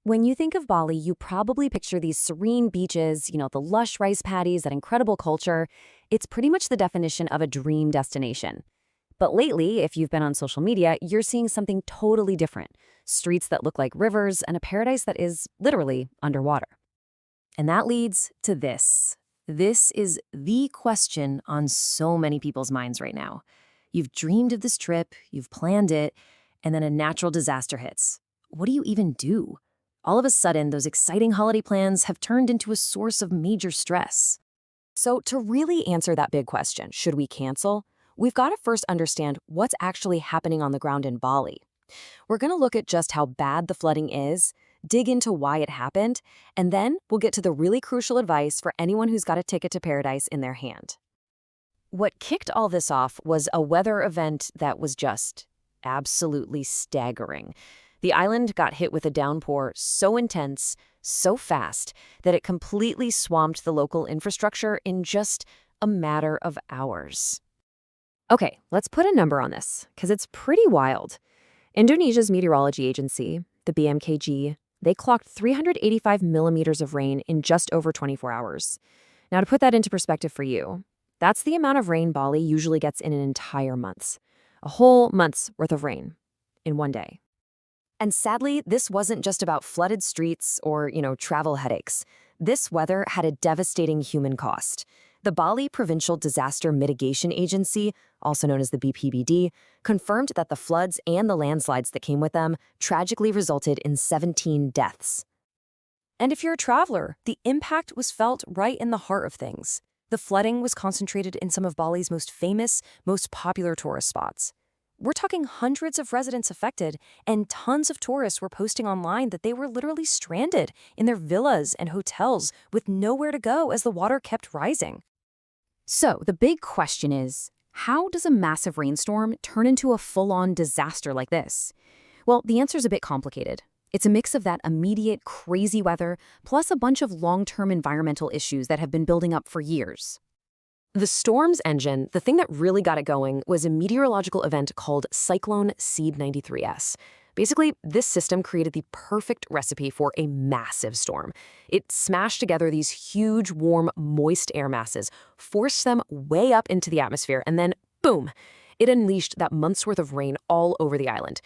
When you think of Bali, you probably picture these serene beaches, the lush rice paddies, that incredible culture. It's pretty much the definition of a dream destination. But lately, if you've been on social media, you're seeing something totally different. Streets that look like rivers and a paradise that is literally underwater. And that leads to this. This is the question on so many people's minds right now. You've dreamed of this trip, you've planned it, and then a natural disaster hits. What do you even do? All of a sudden, those exciting holiday plans have turned into a source of major stress. So to really answer that big question, should we cancel? We've got to first understand what's actually happening on the ground in Bali. We're going to look at just how bad the flooding is, dig into why it happened, and then we'll get to the really crucial advice for anyone who's got a ticket to paradise in their hand. What kicked all this off was a weather event that was just absolutely staggering. The island got hit with a downpour so intense, so fast, that it completely swamped the local infrastructure in just a matter of hours. Okay, let's put a number on this, because it's pretty wild. Indonesia's meteorology agency, the BMKG, they clocked 385 millimeters of rain in just over 24 hours. Now, to put that into perspective for you, that's the amount of rain Bali usually gets in an entire month. A whole month's worth of rain in one day. And sadly, this wasn't just about flooded streets or, travel headaches. This weather had a devastating human cost. The Bali Provincial Disaster Mitigation Agency, also known as the BPBD, confirmed that the floods and the landslides that came with them tragically resulted in 17 deaths. And if you're a traveler, the impact was felt right in the heart of things. The flooding was concentrated in some of Bali's most famous, most popular tourist spots. We're talking hundreds of residents affected, and tons of tourists were posting online that they were literally stranded in their villas and hotels with nowhere to go as the water kept rising. So the big question is, how does a massive rainstorm turn into a full-on disaster like this? Well, the answer's a bit complicated. It's a mix of that immediate, crazy weather, plus a bunch of long-term environmental issues that have been building up for years. The storm's engine, the thing that really got it going, was a meteorological event called Cyclone Seed 93S. Basically, this system created the perfect recipe for a massive storm. It smashed together these huge, warm, moist air masses, forced them way up into the atmosphere, and then, boom, it unleashed that month's worth of rain all over the island.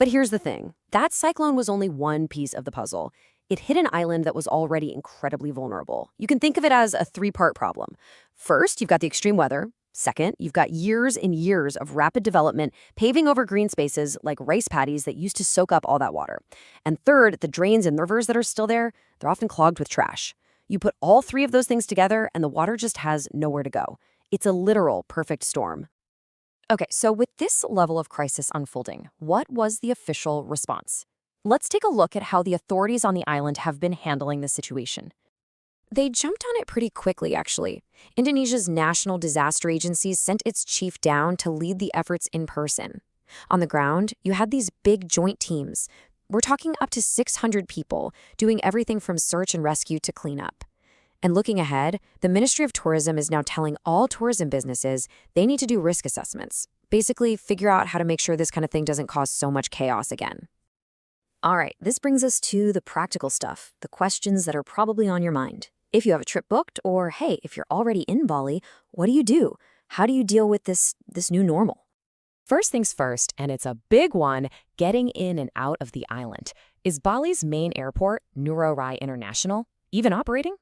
But here's the thing. That cyclone was only one piece of the puzzle. It hit an island that was already incredibly vulnerable. You can think of it as a three-part problem. First, you've got the extreme weather. Second, you've got years and years of rapid development paving over green spaces like rice paddies that used to soak up all that water. And third, the drains and rivers that are still there, they're often clogged with trash. You put all three of those things together and the water just has nowhere to go. It's a literal perfect storm. Okay, so with this level of crisis unfolding, what was the official response? Let's take a look at how the authorities on the island have been handling the situation. They jumped on it pretty quickly, actually. Indonesia's National Disaster Agency sent its chief down to lead the efforts in person. On the ground, you had these big joint teams. We're talking up to 600 people, doing everything from search and rescue to cleanup. And looking ahead, the Ministry of Tourism is now telling all tourism businesses they need to do risk assessments. Basically, figure out how to make sure this kind of thing doesn't cause so much chaos again. All right, this brings us to the practical stuff, the questions that are probably on your mind. If you have a trip booked, or hey, if you're already in Bali, what do you do? How do you deal with this new normal? First things first, and it's a big one, getting in and out of the island. Is Bali's main airport, Ngurah Rai International, even operating?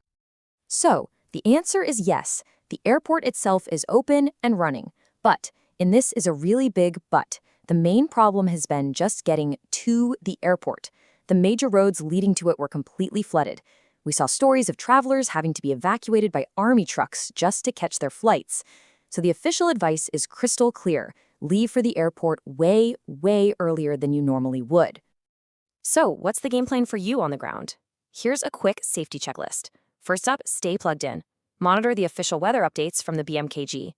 So, the answer is yes. The airport itself is open and running. But, and this is a really big but, the main problem has been just getting to the airport. The major roads leading to it were completely flooded. We saw stories of travelers having to be evacuated by army trucks just to catch their flights. So the official advice is crystal clear. Leave for the airport way, way earlier than you normally would. So what's the game plan for you on the ground? Here's a quick safety checklist. First up, stay plugged in. Monitor the official weather updates from the BMKG.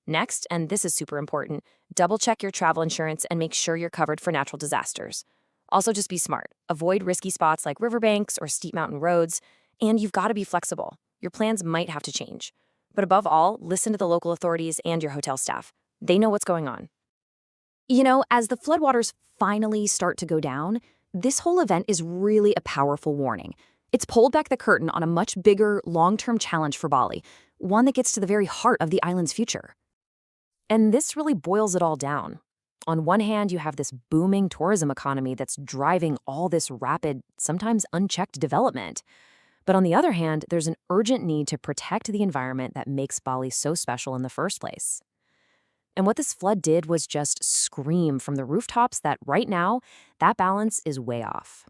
Next, and this is super important, double-check your travel insurance and make sure you're covered for natural disasters. Also, just be smart. Avoid risky spots like riverbanks or steep mountain roads, and you've got to be flexible. Your plans might have to change. But above all, listen to the local authorities and your hotel staff. They know what's going on. As the floodwaters finally start to go down, This whole event is really a powerful warning. It's pulled back the curtain on a much bigger, long-term challenge for Bali, one that gets to the very heart of the island's future. And this really boils it all down. On one hand, you have this booming tourism economy that's driving all this rapid, sometimes unchecked development. But on the other hand, there's an urgent need to protect the environment that makes Bali so special in the first place. And what this flood did was just scream from the rooftops that right now, that balance is way off.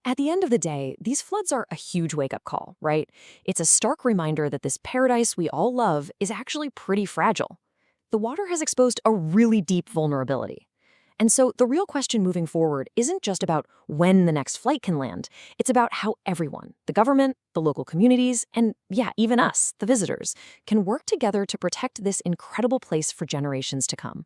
At the end of the day, these floods are a huge wake-up call, right? It's a stark reminder that this paradise we all love is actually pretty fragile. The water has exposed a really deep vulnerability. And so the real question moving forward isn't just about when the next flight can land. It's about how everyone, the government, the local communities, and yeah, even us, the visitors, can work together to protect this incredible place for generations to come.